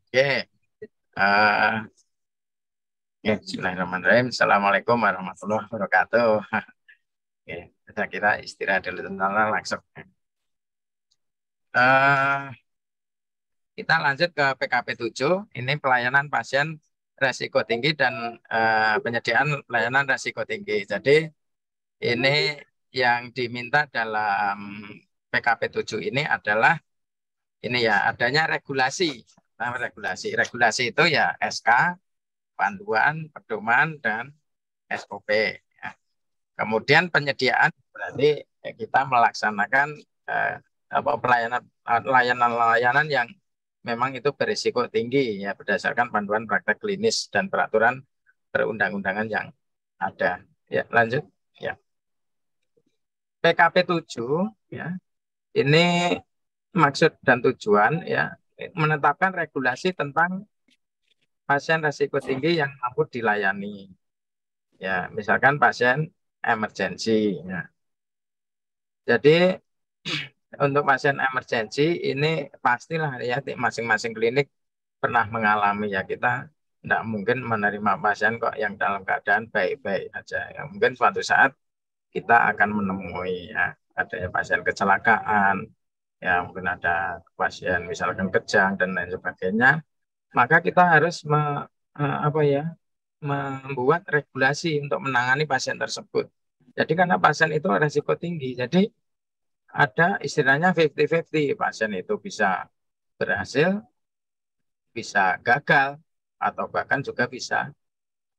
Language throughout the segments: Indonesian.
Oke, eh, ya, Bismillahirrahmanirrahim. Assalamualaikum warahmatullahi wabarakatuh. Oke, saya kira istirahat dulu tentang langsung. Eh, kita lanjut ke PKP 7. Ini pelayanan pasien resiko tinggi dan penyediaan pelayanan resiko tinggi. Jadi ini yang diminta dalam PKP 7 ini adalah ini ya adanya regulasi. Nah, regulasi itu ya SK, panduan, pedoman, dan SOP. Ya. Kemudian penyediaan berarti kita melaksanakan eh, apa layanan-layanan yang memang itu berisiko tinggi ya berdasarkan panduan praktek klinis dan peraturan perundang-undangan yang ada. Ya, lanjut. Ya. PKP 7 ya. Ini maksud dan tujuan ya menetapkan regulasi tentang pasien risiko tinggi yang mampu dilayani. Ya, misalkan pasien emergensi ya. Jadi untuk pasien emergensi ini pastilah ya masing-masing klinik pernah mengalami ya kita tidak mungkin menerima pasien kok yang dalam keadaan baik-baik aja. Ya, mungkin suatu saat kita akan menemui ya adanya pasien kecelakaan, ya mungkin ada pasien misalkan kejang dan lain sebagainya. Maka kita harus apa ya membuat regulasi untuk menangani pasien tersebut. Jadi karena pasien itu resiko tinggi, jadi ada istilahnya 50-50. Pasien itu bisa berhasil, bisa gagal, atau bahkan juga bisa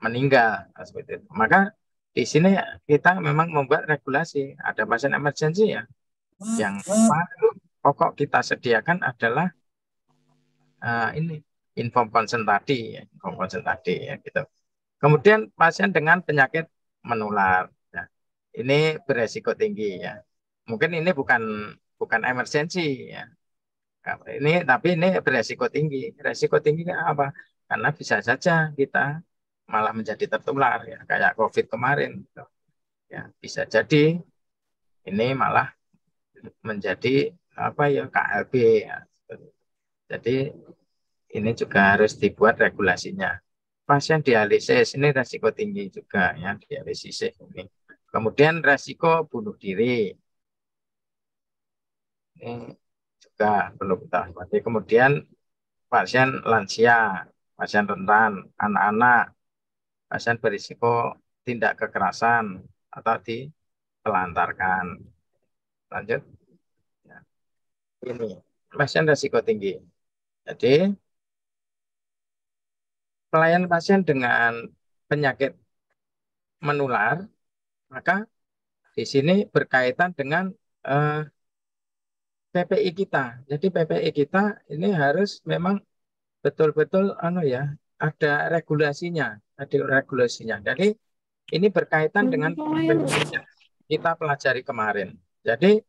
meninggal. Seperti itu. Maka di sini kita memang membuat regulasi. Ada pasien emergensi ya, yang pokok kita sediakan adalah ini inform consent tadi, ya, inform consent tadi ya gitu. Kemudian pasien dengan penyakit menular, ya, ini beresiko tinggi ya. Mungkin ini bukan bukan emergensi ya. Ini tapi ini beresiko tinggi. Resiko tinggi apa? Karena bisa saja kita malah menjadi tertular ya, kayak COVID kemarin. Gitu. Ya, bisa jadi ini malah menjadi apa ya KLB ya. Jadi ini juga harus dibuat regulasinya. Pasien dialisis ini resiko tinggi juga ya dialisis ini. Kemudian resiko bunuh diri ini juga perlu kita hormati. Kemudian pasien lansia, pasien rentan, anak-anak, pasien berisiko tindak kekerasan atau ditelantarkan. Lanjut. Ya, ini pasien risiko tinggi. Jadi pelayanan pasien dengan penyakit menular, maka di sini berkaitan dengan PPI kita. Jadi PPI kita ini harus memang betul-betul ya, ada regulasinya, ada regulasinya. Jadi ini berkaitan dengan yang kita pelajari kemarin. Jadi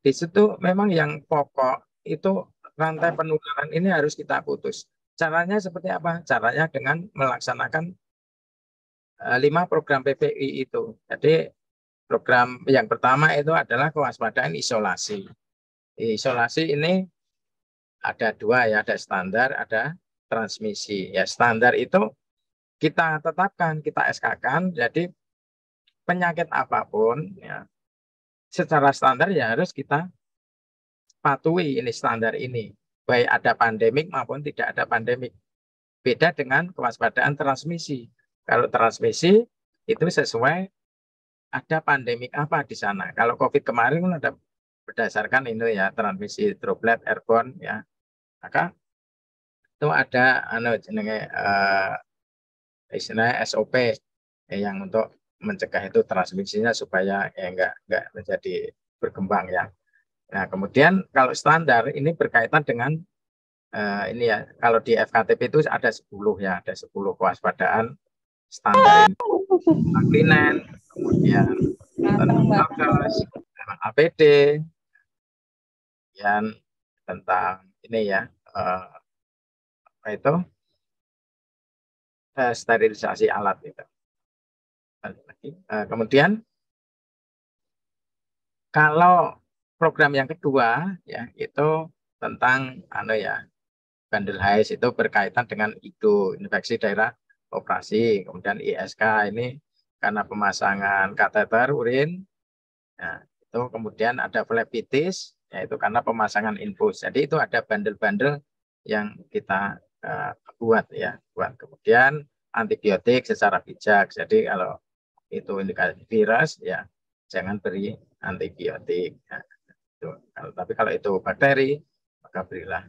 di situ memang yang pokok itu rantai penularan ini harus kita putus. Caranya seperti apa? Caranya dengan melaksanakan 5 program PPI itu. Jadi program yang pertama itu adalah kewaspadaan isolasi. Isolasi ini ada dua ya, ada standar, ada transmisi. Ya standar itu kita tetapkan, kita SK-kan. Jadi penyakit apapun ya secara standar ya harus kita patuhi ini standar ini. Baik ada pandemik maupun tidak ada pandemik. Beda dengan kewaspadaan transmisi. Kalau transmisi itu sesuai ada pandemik apa di sana. Kalau COVID kemarin kan ada berdasarkan ini ya transmisi droplet airborne ya. Maka itu ada jenenge istilahnya SOP yang untuk mencegah itu transmisinya supaya ya enggak menjadi berkembang ya. Nah, kemudian kalau standar ini berkaitan dengan ini ya, kalau di FKTP itu ada 10 ya, ada 10 kewaspadaan standar ini. Linen, kemudian tentang APD, kemudian tentang ini ya, apa itu sterilisasi alat itu. Kemudian kalau program yang kedua ya itu tentang ya bundle HIS itu berkaitan dengan IDO, infeksi daerah operasi. Kemudian ISK ini karena pemasangan kateter urin. Nah, itu kemudian ada flebitis, yaitu karena pemasangan infus. Jadi itu ada bundle-bundle yang kita buat ya. Kemudian antibiotik secara bijak. Jadi kalau itu indikasi virus, ya jangan beri antibiotik. Nah, itu. Tapi kalau itu bakteri, maka berilah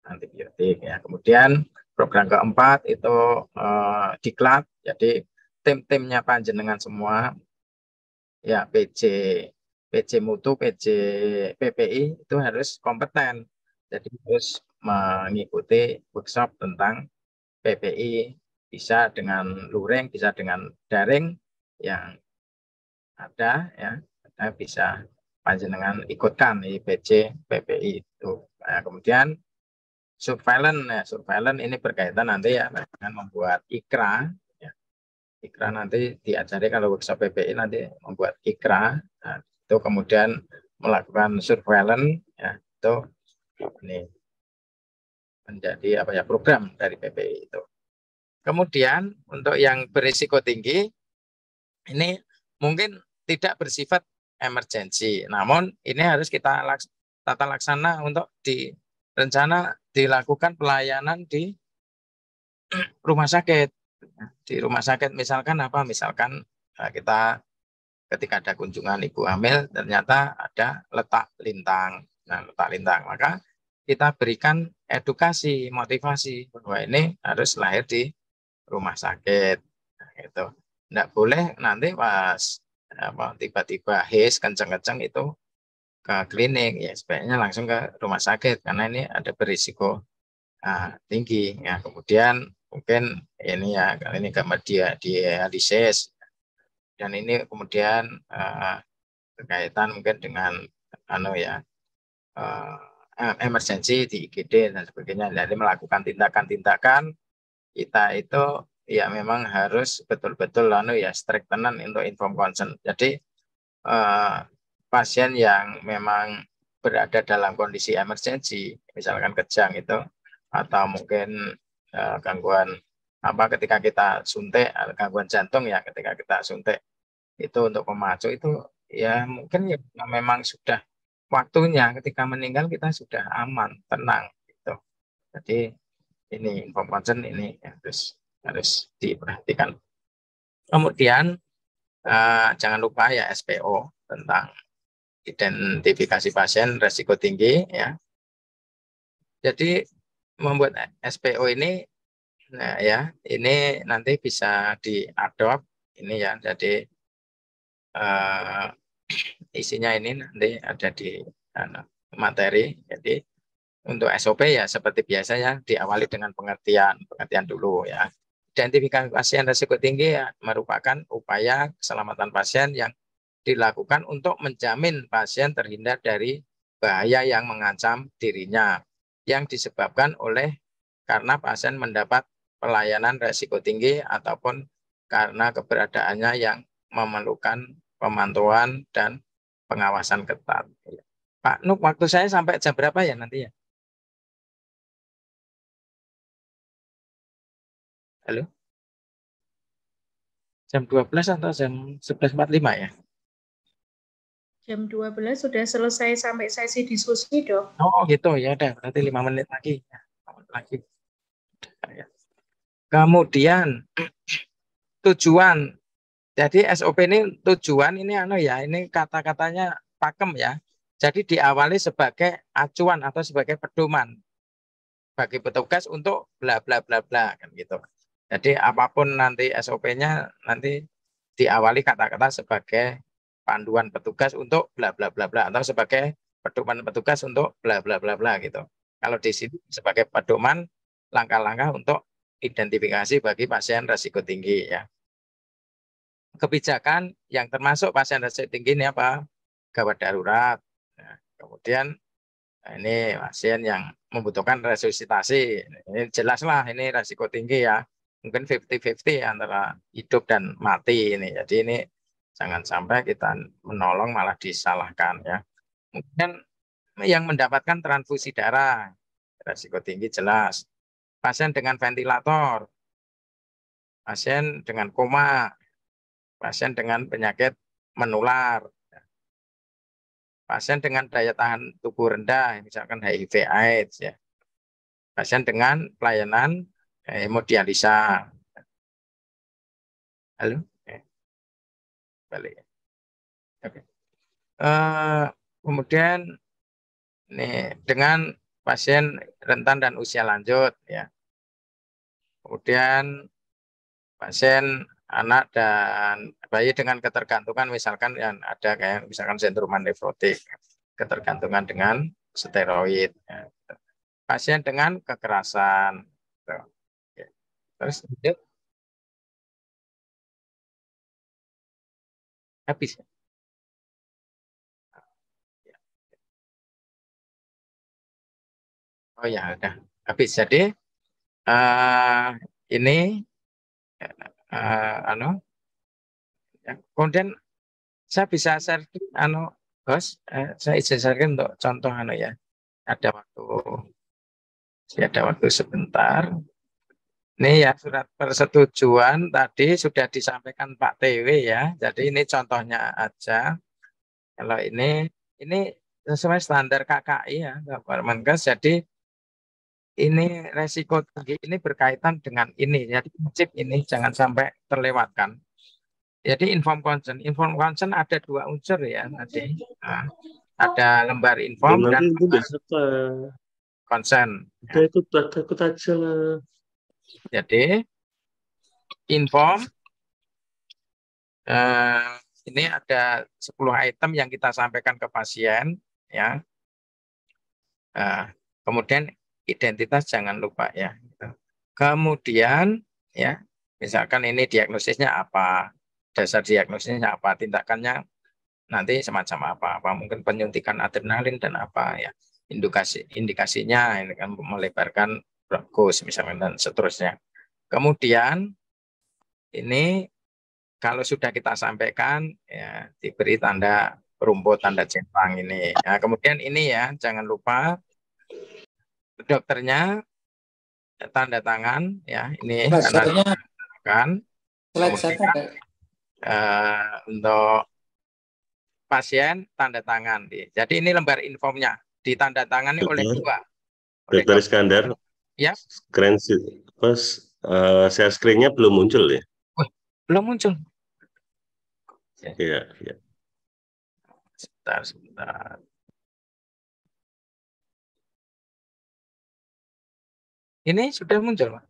antibiotik. Ya. Kemudian program keempat itu diklat. Jadi tim-timnya panjenengan semua, ya PJ Mutu, PJ PPI itu harus kompeten. Jadi harus mengikuti workshop tentang PPI, bisa dengan luring, bisa dengan daring yang ada ya, bisa panjenengan ikutkan di PJ PPI itu. Nah, kemudian surveillance, ya, surveillance ini berkaitan nanti ya dengan membuat ikra. Ya. Ikra nanti diajari kalau workshop PPI nanti membuat ikra. Nah, itu kemudian melakukan surveillance, ya itu ini menjadi apa ya program dari PPI itu. Kemudian untuk yang berisiko tinggi ini mungkin tidak bersifat emergensi, namun ini harus kita tata laksana untuk rencana dilakukan pelayanan di rumah sakit. Di rumah sakit misalkan apa? Misalkan kita ketika ada kunjungan ibu hamil ternyata ada letak lintang. Nah, letak lintang, maka kita berikan edukasi, motivasi bahwa ini harus lahir di rumah sakit. Nah, itu tidak boleh nanti pas tiba-tiba his kenceng-kenceng itu ke klinik, ya sebaiknya langsung ke rumah sakit karena ini ada berisiko tinggi. Ya, kemudian mungkin ini ya kali ini gambar dialisis dan ini kemudian berkaitan mungkin dengan emergensi di IGD dan sebagainya. Jadi melakukan tindakan-tindakan kita itu ya memang harus betul-betul ya strict tenan untuk inform consent. Jadi pasien yang memang berada dalam kondisi emergensi, misalkan kejang itu, atau mungkin gangguan ketika kita suntik, gangguan jantung ya ketika kita suntik itu untuk pemacu itu ya mungkin ya memang sudah waktunya ketika meninggal kita sudah aman, tenang gitu. Jadi ini inform consent ini harus diperhatikan. Kemudian jangan lupa ya SPO tentang identifikasi pasien resiko tinggi ya. Jadi membuat SPO ini nah ya ini nanti bisa diadopt ini ya. Jadi isinya ini nanti ada di materi. Jadi untuk SOP ya seperti biasanya diawali dengan pengertian dulu ya. Identifikasi pasien risiko tinggi ya, merupakan upaya keselamatan pasien yang dilakukan untuk menjamin pasien terhindar dari bahaya yang mengancam dirinya yang disebabkan karena pasien mendapat pelayanan risiko tinggi ataupun karena keberadaannya yang memerlukan pemantauan dan pengawasan ketat. Pak Nuk, waktu saya sampai jam berapa ya nanti ya? Halo? Jam 12 atau jam 11.45 ya? Jam 12 sudah selesai sampai sesi diskusi, Dok. Oh gitu, ya udah berarti 5 menit lagi. Kemudian tujuan. Jadi SOP ini tujuan ini ini kata-katanya pakem ya. Jadi diawali sebagai acuan atau sebagai pedoman bagi petugas untuk bla bla bla bla kan gitu. Jadi apapun nanti SOP-nya nanti diawali kata-kata sebagai panduan petugas untuk bla bla bla bla atau sebagai pedoman petugas untuk bla bla bla bla gitu. Kalau di sini sebagai pedoman langkah-langkah untuk identifikasi bagi pasien risiko tinggi ya. Kebijakan yang termasuk pasien risiko tinggi ini apa? Gawat darurat. Nah, kemudian ini pasien yang membutuhkan resusitasi. Ini jelaslah ini risiko tinggi ya. Mungkin 50-50 antara hidup dan mati ini. Jadi ini jangan sampai kita menolong malah disalahkan ya. Kemudian yang mendapatkan transfusi darah. resiko tinggi jelas. Pasien dengan ventilator, pasien dengan koma, pasien dengan penyakit menular, pasien dengan daya tahan tubuh rendah, misalkan HIV/AIDS, ya. Pasien dengan pelayanan hemodialisa. Halo, balik. Oke. Kemudian nih dengan pasien rentan dan usia lanjut, ya. Kemudian pasien anak dan bayi dengan ketergantungan, misalkan yang ada kayak misalkan sindrom nefrotik, ketergantungan dengan steroid, ya. Pasien dengan kekerasan, gitu. Ya. Terus habis. Oh ya, udah habis. Jadi ini anu, ya. Kemudian saya bisa share host, saya izin share untuk contoh ya. Ada waktu sebentar. Ini ya surat persetujuan tadi sudah disampaikan Pak TW ya. Jadi ini contohnya aja. Kalau ini sesuai standar KKI ya, Menkes. Jadi ini resiko tinggi ini berkaitan dengan ini. Jadi prinsip ini jangan sampai terlewatkan. Jadi inform consent ada 2 unsur ya tadi. Nah, ada lembar inform dan nanti itu besok consent. Udah ikut aja lah. Jadi inform ini ada 10 item yang kita sampaikan ke pasien ya. Kemudian identitas jangan lupa ya. Kemudian ya, misalkan ini diagnosisnya apa, dasar diagnosisnya apa, tindakannya nanti semacam apa mungkin penyuntikan adrenalin dan apa ya, indikasinya ini kan melebarkan bronkus misalnya dan seterusnya. Kemudian ini kalau sudah kita sampaikan ya diberi tanda rumput, tanda centang ini. Nah, kemudian ini ya jangan lupa dokternya tanda tangan ya ini karena kan untuk pasien tanda tangan. Jadi ini lembar informnya ditandatangani oleh 2. Dokter Iskandar. Ya. Share screen-nya belum muncul ya? Belum muncul. Iya. Sebentar. Ini sudah muncul, Pak?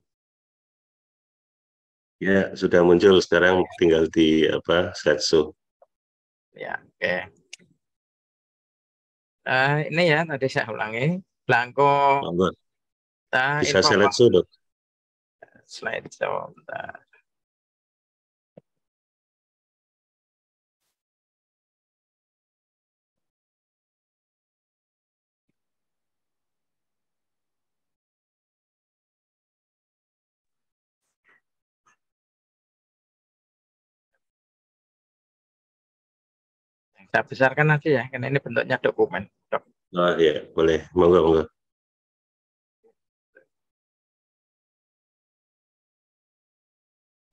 Ya, sudah muncul. Sekarang tinggal di slideshow. Ya, oke. Ini ya tadi saya ulangi. Blanko. Bisa slideshow, Dok. Slideshow. Bentar. Saya besarkan aja ya, karena ini bentuknya dokumen. Dok. Oh iya, boleh. Monggo.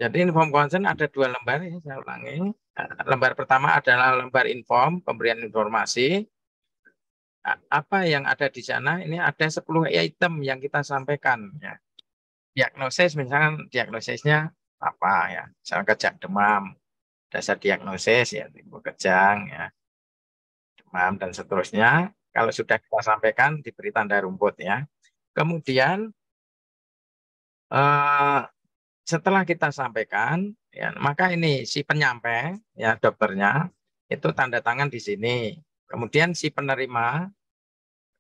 Jadi inform consent ada 2 lembar ya, saya ulangi. Lembar pertama adalah lembar inform, pemberian informasi. Apa yang ada di sana? Ini ada 10 item yang kita sampaikan ya. Diagnosis misalkan diagnosisnya apa ya? Misalkan kejang demam. Dasar diagnosis ya, tipe kejang ya. Demam dan seterusnya. Kalau sudah kita sampaikan diberi tanda rumput ya. Kemudian setelah kita sampaikan ya, maka ini si penyampai ya dokternya itu tanda tangan di sini. Kemudian si penerima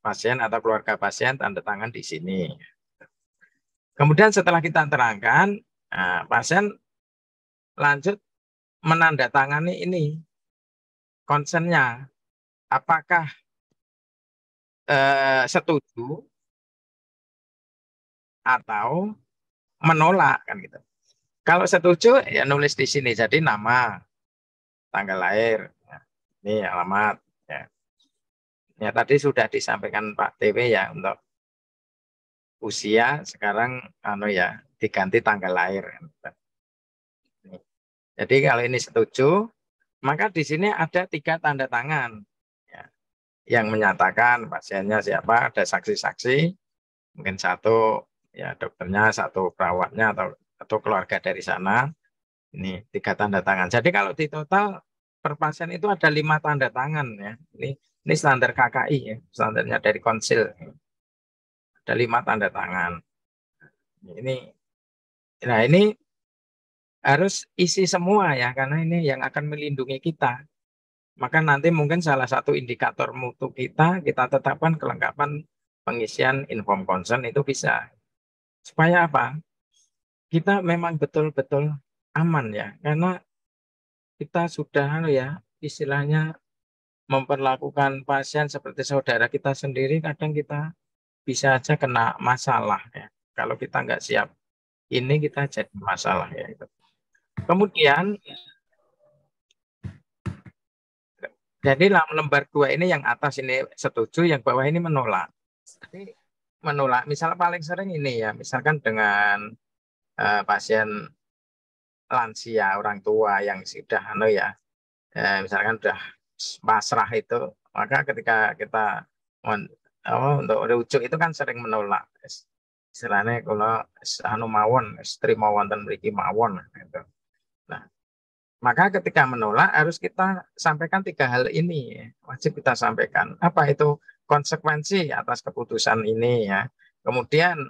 pasien atau keluarga pasien tanda tangan di sini. Kemudian setelah kita terangkan, pasien lanjut menandatangani ini konsennya. Apakah setuju atau menolak kan gitu. Kalau setuju ya nulis di sini. Jadi nama, tanggal lahir, ini alamat. Ya tadi sudah disampaikan Pak TW ya untuk usia, sekarang ya diganti tanggal lahir. Jadi kalau ini setuju, maka di sini ada 3 tanda tangan ya, yang menyatakan pasiennya siapa, ada saksi-saksi, mungkin satu ya dokternya, satu perawatnya atau keluarga dari sana. Ini 3 tanda tangan. Jadi kalau di total per pasien itu ada 5 tanda tangan ya. Ini standar KKI ya, standarnya dari konsil. Ada 5 tanda tangan. Nah ini harus isi semua ya, karena ini yang akan melindungi kita. Maka nanti mungkin salah satu indikator mutu kita tetapkan kelengkapan pengisian inform consent itu bisa. Supaya apa? Kita memang betul-betul aman ya, karena kita sudah ya istilahnya memperlakukan pasien seperti saudara kita sendiri, kadang kita bisa aja kena masalah ya. Kalau kita nggak siap, ini kita jadi masalah ya. Kemudian, jadi lembar 2 ini yang atas ini setuju, yang bawah ini menolak. Jadi menolak, misal paling sering ini ya, misalkan dengan pasien lansia, orang tua yang sudah misalkan sudah pasrah itu, maka ketika kita untuk rujuk itu kan sering menolak. Istilahnya kalau mawon, trimo wonten mriki mawon gitu. Nah, maka ketika menolak harus kita sampaikan 3 hal ini, wajib kita sampaikan. Apa itu konsekuensi atas keputusan ini ya. Kemudian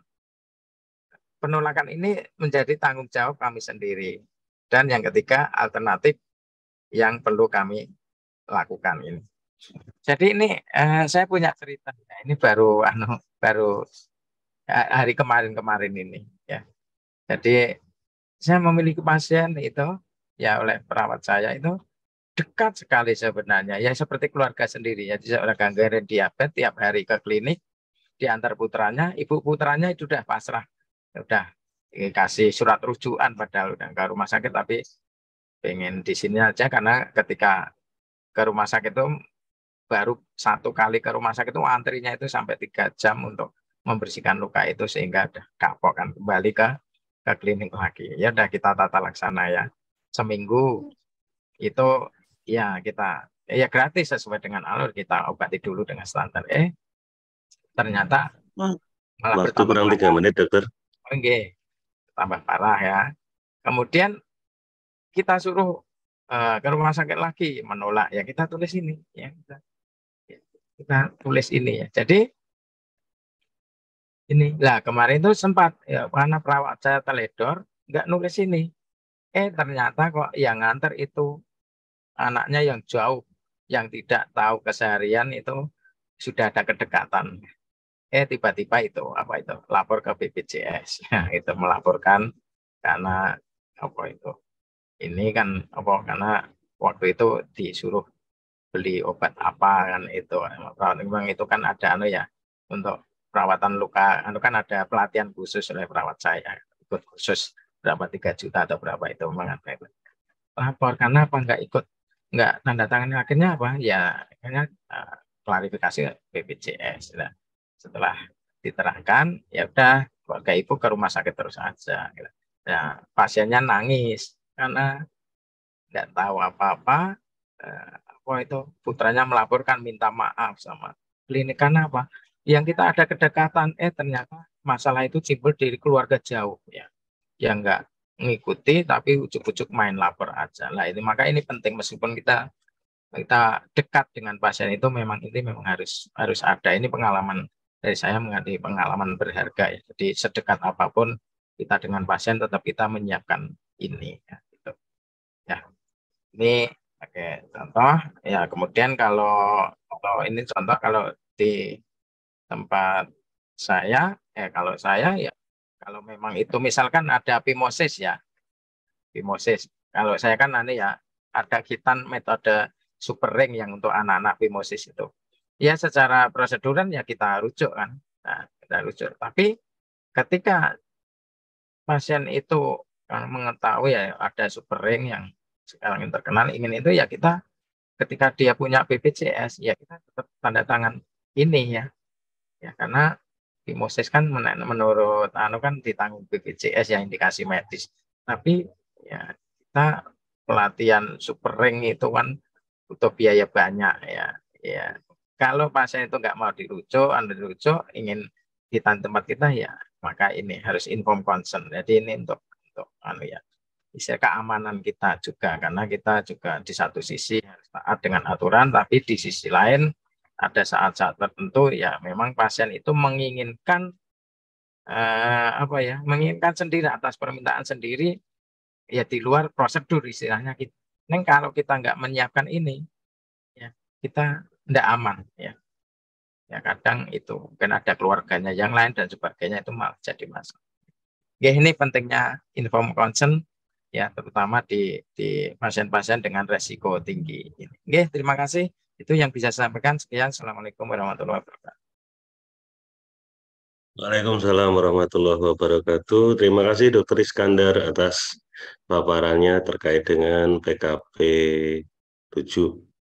penolakan ini menjadi tanggung jawab kami sendiri. Dan yang ketiga, alternatif yang perlu kami lakukan ini. Jadi ini saya punya cerita. Ini baru hari kemarin ini ya. Jadi saya memiliki pasien itu ya, oleh perawat saya itu dekat sekali sebenarnya. Ya seperti keluarga sendiri ya. Seorang gangguan diabetes tiap hari ke klinik, diantar putranya, ibu putranya itu sudah pasrah. Udah kasih surat rujukan padahal udah ke rumah sakit, tapi pengen di sini aja, karena ketika ke rumah sakit itu baru 1 kali ke rumah sakit itu antrinya itu sampai 3 jam untuk membersihkan luka itu, sehingga udah kapok kan, kembali ke klinik lagi. Ya udah kita tata laksana ya, seminggu itu ya kita ya gratis sesuai dengan alur, kita obati dulu dengan standar. Ternyata malah waktu kurang 3 menit dokter. Oke, tambah parah ya. Kemudian kita suruh ke rumah sakit lagi, menolak ya, kita tulis ini ya, kita tulis ini ya. Jadi ini lah, kemarin itu sempat ya, karena perawat saya teledor nggak nulis ini, ternyata kok yang nganter itu anaknya yang jauh, yang tidak tahu keseharian itu sudah ada kedekatan. Tiba-tiba itu apa itu lapor ke BPJS ya, itu melaporkan karena apa itu ini kan apa, karena waktu itu disuruh beli obat apa kan, itu memang itu kan ada ya, untuk perawatan luka kan ada pelatihan khusus oleh perawat saya, ikut khusus berapa 3 juta atau berapa itu, memang ada itu. Lapor karena apa nggak ikut, nggak tanda tangan, akhirnya apa ya, akhirnya klarifikasi BPJS. Nah, setelah diterangkan ya udah, keluarga ibu ke rumah sakit terus aja gitu. Nah, pasiennya nangis karena nggak tahu apa-apa. Apa itu putranya melaporkan minta maaf sama klinik, karena apa, yang kita ada kedekatan, ternyata masalah itu timbul dari keluarga jauh ya, yang nggak mengikuti tapi ujuk-ujuk main lapor aja lah. Ini maka ini penting, meskipun kita dekat dengan pasien itu memang harus ada. Ini pengalaman dari saya, mengenai pengalaman berharga ya. Jadi sedekat apapun kita dengan pasien, tetap kita menyiapkan ini ya, gitu. Ya, ini contoh ya. Kemudian kalau ini contoh kalau di tempat saya, kalau saya ya, kalau memang itu misalkan ada phimosis ya, phimosis. Kalau saya kan ya ada kitan metode super ring yang untuk anak-anak phimosis itu. Ya secara proseduran ya kita rujuk kan. Nah, kita rujuk. Tapi ketika pasien itu mengetahui ya ada super ring yang sekarang yang terkenal, ingin itu ya, kita ketika dia punya BPJS ya kita tetap tanda tangan ini ya. Ya karena Fimosis kan menurut kan ditanggung BPJS ya, indikasi medis. Tapi ya kita pelatihan super ring itu kan butuh biaya banyak ya. Ya kalau pasien itu nggak mau dirujuk ingin di tempat kita ya, maka ini harus inform consent. Jadi ini untuk ya istilah keamanan kita juga, karena kita juga di satu sisi harus taat dengan aturan, tapi di sisi lain ada saat-saat tertentu ya memang pasien itu menginginkan menginginkan sendiri atas permintaan sendiri ya, di luar prosedur istilahnya kita. Neng kalau kita nggak menyiapkan ini ya kita nggak aman ya. Ya kadang itu mungkin ada keluarganya yang lain dan sebagainya, itu malah jadi masalah. Oke, ini pentingnya inform consent ya, terutama di pasien-pasien dengan resiko tinggi ini. Oke, terima kasih. Itu yang bisa saya sampaikan. Sekian. Assalamualaikum warahmatullahi wabarakatuh. Waalaikumsalam warahmatullahi wabarakatuh. Terima kasih Dr. Iskandar atas paparannya terkait dengan PKP 7.